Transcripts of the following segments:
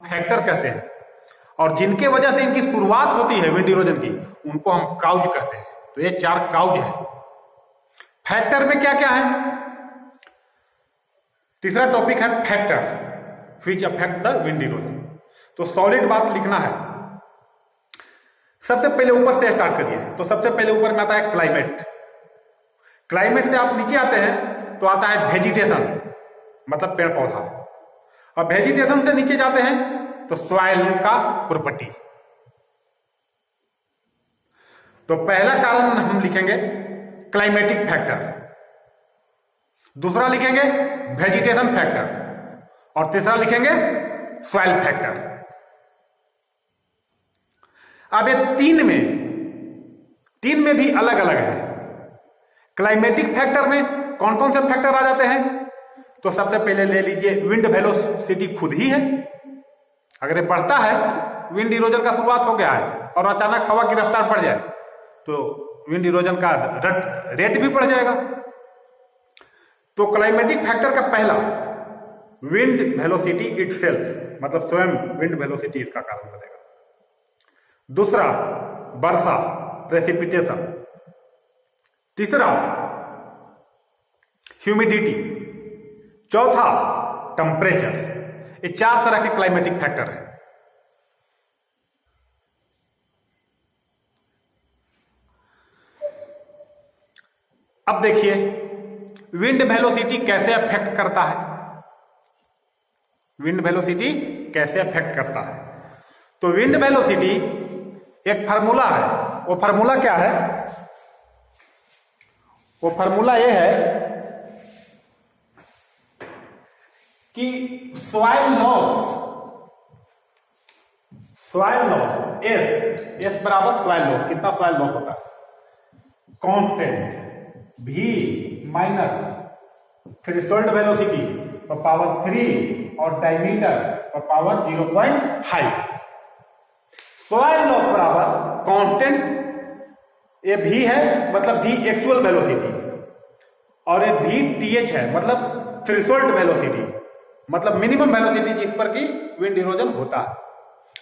Factor कहते हैं, और जिनके वजह से इनकी शुरुआत होती है विंड इरोजन की, उनको हम काउज कहते हैं। तो ये 4 काउज है। फैक्टर में क्या क्या है? तीसरा टॉपिक है factor which affect the wind erosion. तो सॉलिड बात लिखना है। सबसे पहले ऊपर से स्टार्ट करिए। तो सबसे पहले ऊपर में आता है क्लाइमेट। क्लाइमेट से आप नीचे आते हैं तो आता है वेजिटेशन, मतलब पेड़ पौधा। और वेजिटेशन से नीचे जाते हैं तो सॉइल का प्रॉपर्टी। तो पहला कारण हम लिखेंगे क्लाइमेटिक फैक्टर, दूसरा लिखेंगे वेजिटेशन फैक्टर, और तीसरा लिखेंगे सॉइल फैक्टर। अब ये तीन में भी अलग अलग है। क्लाइमेटिक फैक्टर में कौन कौन से फैक्टर आ जाते हैं? तो सबसे पहले ले लीजिए विंड वेलोसिटी खुद ही है। अगर ये बढ़ता है, विंड इरोजन का शुरुआत हो गया है और अचानक हवा की रफ्तार बढ़ जाए तो विंड इरोजन का रेट भी बढ़ जाएगा। तो क्लाइमेटिक फैक्टर का पहला विंड वेलोसिटी इटसेल्फ, मतलब स्वयं विंड वेलोसिटी इसका कारण बनेगा। दूसरा वर्षा, प्रेसिपिटेशन। तीसरा ह्यूमिडिटी। चौथा टेम्परेचर। ये 4 तरह के क्लाइमेटिक फैक्टर हैं। अब देखिए विंड वेलोसिटी कैसे अफेक्ट करता है। विंड वेलोसिटी कैसे अफेक्ट करता है? तो विंड वेलोसिटी एक फार्मूला है। वो फार्मूला क्या है? वो फार्मूला ये है कि सॉइल लॉस एस बराबर सॉइल लॉस। कितना सॉइल लॉस होता है? Constant V minus threshold velocity पर पावर 3 और डायमीटर पर पावर 0.5। सॉइल लॉस बराबर कांस्टेंट, ये V है मतलब V एक्चुअल वेलोसिटी, और ये V TH है मतलब थ्रेशोल्ड वेलोसिटी, मतलब मिनिमम वेलोसिटी जिस पर की विंड इरोजन होता है।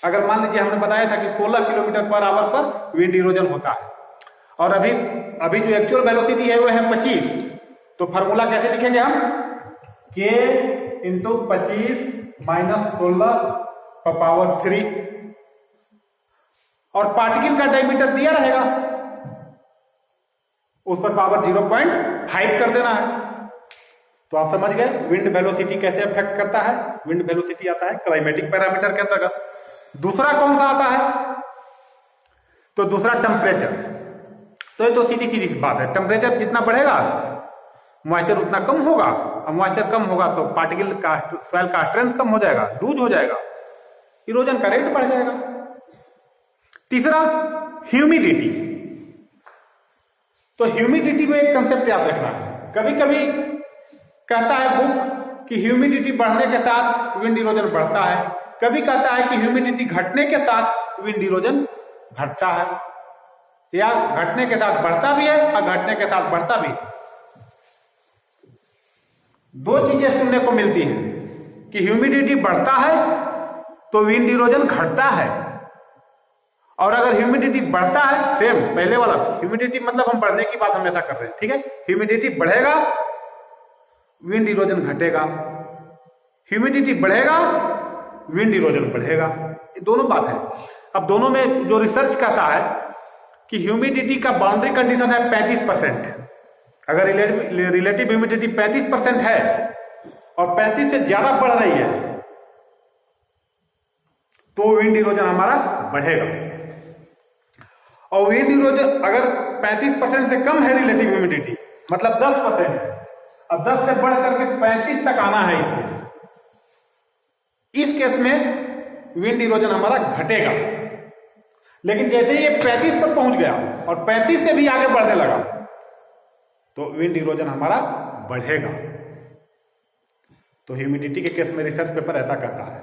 अगर मान लीजिए हमने बताया था कि 16 किलोमीटर पर आवर पर विंड इरोजन होता है, और अभी जो एक्चुअल वेलोसिटी है वो है 25। तो फार्मूला कैसे लिखेंगे हम? K इंटू 25 माइनस 16 पर पावर 3, और पार्टिकल का डायमीटर दिया रहेगा, उस पर पावर 0.5 कर देना है। तो आप समझ गए विंड वेलोसिटी कैसे अफेक्ट करता है। विंड वेलोसिटी आता है क्लाइमेटिक पैरामीटर के अंतर्गत। दूसरा कौन सा आता है? तो दूसरा टेम्परेचर। तो ये तो सीधी सीधी बात है। टेम्परेचर जितना बढ़ेगा मॉइस्चर उतना कम होगा, और मॉइस्चर कम होगा तो पार्टिकल का सॉइल का स्ट्रेंथ कम हो जाएगा, लूज हो जाएगा, इरोजन का रेट बढ़ जाएगा। तीसरा ह्यूमिडिटी। तो ह्यूमिडिटी में एक कंसेप्ट याद रखना है। कभी कभी कहता है बुक कि ह्यूमिडिटी बढ़ने के साथ विंड इरोजन बढ़ता है, कभी कहता है कि ह्यूमिडिटी घटने के साथ विंड इरोजन घटता है, या घटने के साथ बढ़ता भी है और घटने के साथ बढ़ता भी है। 2 चीजें सुनने को मिलती हैं कि ह्यूमिडिटी बढ़ता है तो विंड इरोजन घटता है, और अगर ह्यूमिडिटी बढ़ता है, सेम पहले वाला ह्यूमिडिटी मतलब हम बढ़ने की बात हमेशा कर रहे हैं, ठीक है। ह्यूमिडिटी बढ़ेगा विंड इरोजन घटेगा, ह्यूमिडिटी बढ़ेगा विंड इरोजन बढ़ेगा। ये दोनों बात है। अब दोनों में जो रिसर्च कहता है कि ह्यूमिडिटी का बाउंड्री कंडीशन है 35%। अगर रिलेटिव ह्यूमिडिटी 35% है और 35 से ज्यादा बढ़ रही है तो विंड इरोजन हमारा बढ़ेगा। और विंड इरोजन अगर 35% से कम है रिलेटिव ह्यूमिडिटी, मतलब 10%, अब 10 से बढ़ करके 35 तक आना है इसमें, इस केस में विंड इरोजन हमारा घटेगा। लेकिन जैसे ही ये 35 तक पहुंच गया और 35 से भी आगे बढ़ने लगा तो विंड इरोजन हमारा बढ़ेगा। तो ह्यूमिडिटी के केस में रिसर्च पेपर ऐसा कहता है।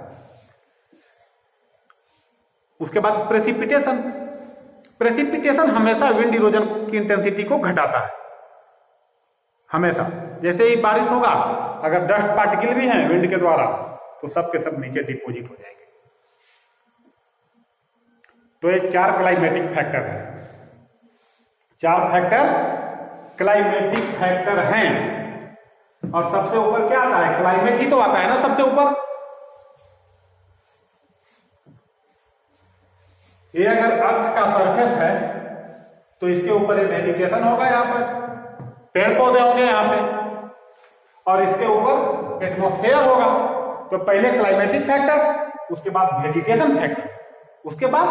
उसके बाद प्रेसिपिटेशन। प्रेसिपिटेशन हमेशा विंड इरोजन की इंटेंसिटी को घटाता है, हमेशा। जैसे ही बारिश होगा, अगर डस्ट पार्टिकल भी हैं विंड के द्वारा, तो सब के सब नीचे डिपोजिट हो जाएंगे। तो ये 4 क्लाइमेटिक फैक्टर है, 4 फैक्टर क्लाइमेटिक फैक्टर हैं। और सबसे ऊपर क्या आता है? क्लाइमेट ही तो आता है ना सबसे ऊपर। ये अगर अर्थ का सरफेस है तो इसके ऊपर एक वेजिटेशन होगा, यहां पर पेड़ पौधे होंगे यहां पे, और इसके ऊपर एटमॉस्फेयर होगा। तो पहले क्लाइमेटिक फैक्टर, उसके बाद वेजिटेशन फैक्टर, उसके बाद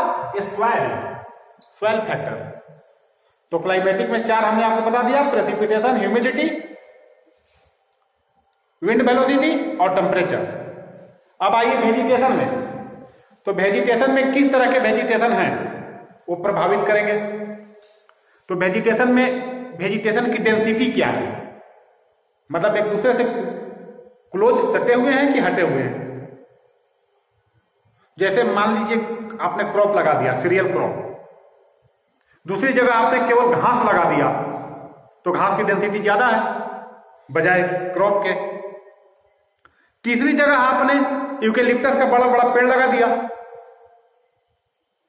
सॉइल फैक्टर। तो क्लाइमेटिक में 4 हमने आपको बता दिया, प्रेसिपिटेशन, ह्यूमिडिटी, विंड वेलोसिटी और टेम्परेचर। अब आइए वेजिटेशन में। तो वेजिटेशन में किस तरह के वेजिटेशन हैं वो प्रभावित करेंगे। तो वेजिटेशन में वेजिटेशन की डेंसिटी क्या है, मतलब एक दूसरे से क्लोज सटे हुए हैं कि हटे हुए हैं। जैसे मान लीजिए आपने क्रॉप लगा दिया, सीरियल क्रॉप, दूसरी जगह आपने केवल घास लगा दिया तो घास की डेंसिटी ज्यादा है बजाय क्रॉप के। तीसरी जगह आपने यूकेलिप्टस का बड़ा बड़ा पेड़ लगा दिया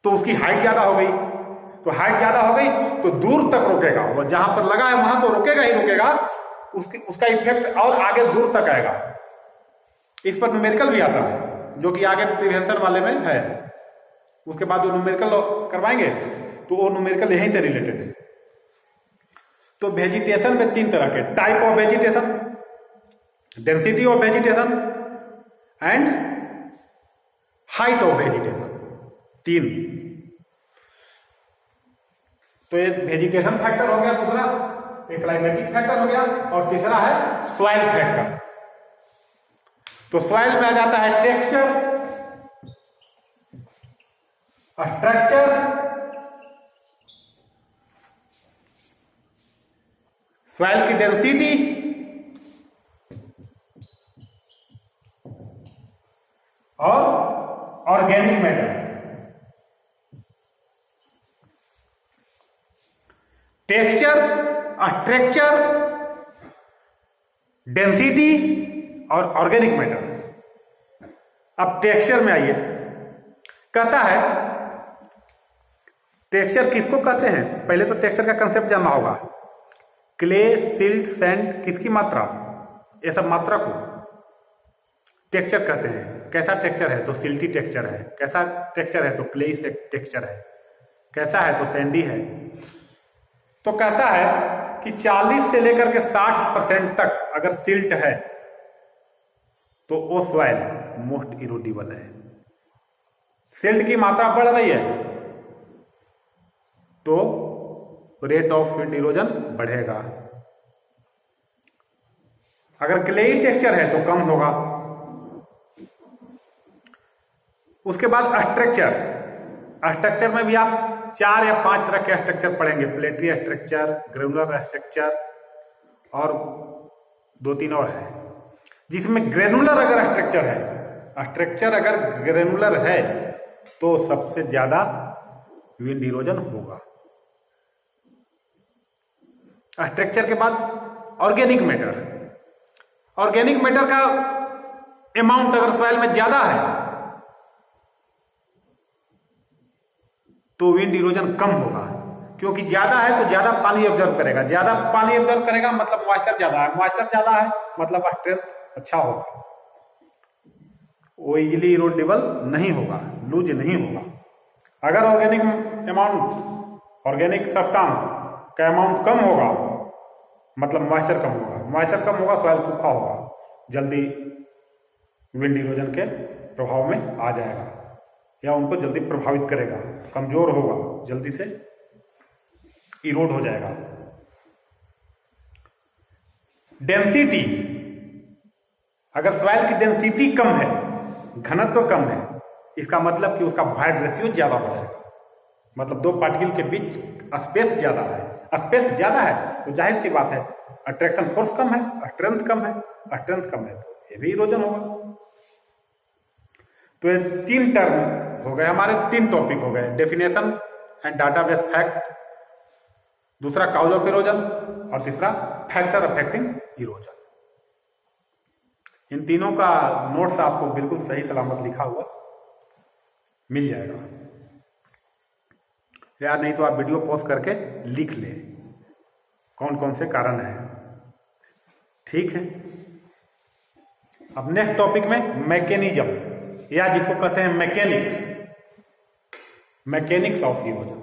तो उसकी हाइट ज्यादा हो गई। तो हाइट ज्यादा हो गई तो दूर तक रोकेगा, वो जहां पर लगा है वहां तो रोकेगा ही रोकेगा, उसका इफेक्ट और आगे दूर तक आएगा। इस पर न्यूमेरिकल भी आता है जो कि आगे प्रिवेंशन वाले में है। उसके बाद जो न्यूमेरिकल करवाएंगे तो वो न्यूमेरिकल यहीं से रिलेटेड है। तो वेजिटेशन में 3 तरह के type of vegetation, density of vegetation and height of vegetation, 3। तो ये वेजिटेशन फैक्टर हो गया, दूसरा एक क्लाइमेटिक फैक्टर हो गया, और तीसरा है सॉइल फैक्टर। तो सॉइल में आ जाता है टेक्सचर, स्ट्रक्चर, सॉइल की डेंसिटी और organic matter. Texture, structure, density और ऑर्गेनिक मैटर। अब टेक्सचर में आइए। कहता है टेक्सचर किसको कहते हैं? पहले तो टेक्सचर का कंसेप्ट जानना होगा। क्ले, सिल्ट, सैंड, किसकी मात्रा? ये सब मात्रा को टेक्सचर कहते हैं। कैसा टेक्सचर है? तो सिल्टी टेक्सचर है। कैसा टेक्सचर है? तो क्लेई टेक्सचर है। कैसा है? तो सैंडी है। तो कहता है कि 40 से लेकर के 60% तक अगर सिल्ट है तो वो सॉइल मोस्ट इरोडेबल है। सिल्ट की मात्रा बढ़ रही है तो रेट ऑफ विंड इरोजन बढ़ेगा। अगर क्लेई टेक्सचर है तो कम होगा। उसके बाद स्ट्रक्चर में भी आप 4 या 5 तरह के स्ट्रक्चर पढ़ेंगे। प्लेटरी स्ट्रक्चर, ग्रेनुलर स्ट्रक्चर और 2-3 और है। जिसमें ग्रेनुलर अगर स्ट्रक्चर अगर ग्रेनुलर है तो सबसे ज्यादा विंड इरोजन होगा। स्ट्रक्चर के बाद ऑर्गेनिक मैटर का अमाउंट अगर सॉइल में ज्यादा है तो विंड इरोजन कम होगा, क्योंकि ज्यादा है तो ज्यादा पानी ऑब्जर्व करेगा। ज्यादा पानी ऑब्जर्व करेगा मतलब मॉइस्चर ज्यादा है, मॉइस्चर ज्यादा है मतलब स्ट्रेंथ अच्छा होगा, वो इजिली इरोडेबल नहीं होगा, लूज नहीं होगा। अगर ऑर्गेनिक सब्सटेंस का अमाउंट कम होगा मतलब मॉइस्चर कम होगा, सॉइल सूखा होगा, जल्दी विंड इरोजन के प्रभाव में आ जाएगा या उनको जल्दी प्रभावित करेगा, कमजोर होगा, जल्दी से इरोड हो जाएगा। डेंसिटी, अगर सॉइल की डेंसिटी कम है, घनत्व कम है, इसका मतलब कि उसका वॉइड रेशियो ज्यादा हो जाएगा। मतलब 2 पार्टिकल के बीच स्पेस ज्यादा है। स्पेस ज्यादा है तो जाहिर सी बात है अट्रैक्शन फोर्स कम है, स्ट्रेंथ कम है तो हेवी इरोजन होगा। तो ये 3 टर्म हो गए हमारे, 3 टॉपिक हो गए, डेफिनेशन एंड डाटाबेस फैक्ट, दूसरा काउज ऑफ इरोजन और तीसरा फैक्टर अफेक्टिंग इरोजन। इन तीनों का नोट्स आपको बिल्कुल सही सलामत लिखा हुआ मिल जाएगा। या नहीं तो आप वीडियो पॉज करके लिख लें कौन कौन से कारण हैं। ठीक है, अब नेक्स्ट टॉपिक में मैकेनिज्म या जिसको कहते हैं मैकेनिक्स ऑफ इरोजन।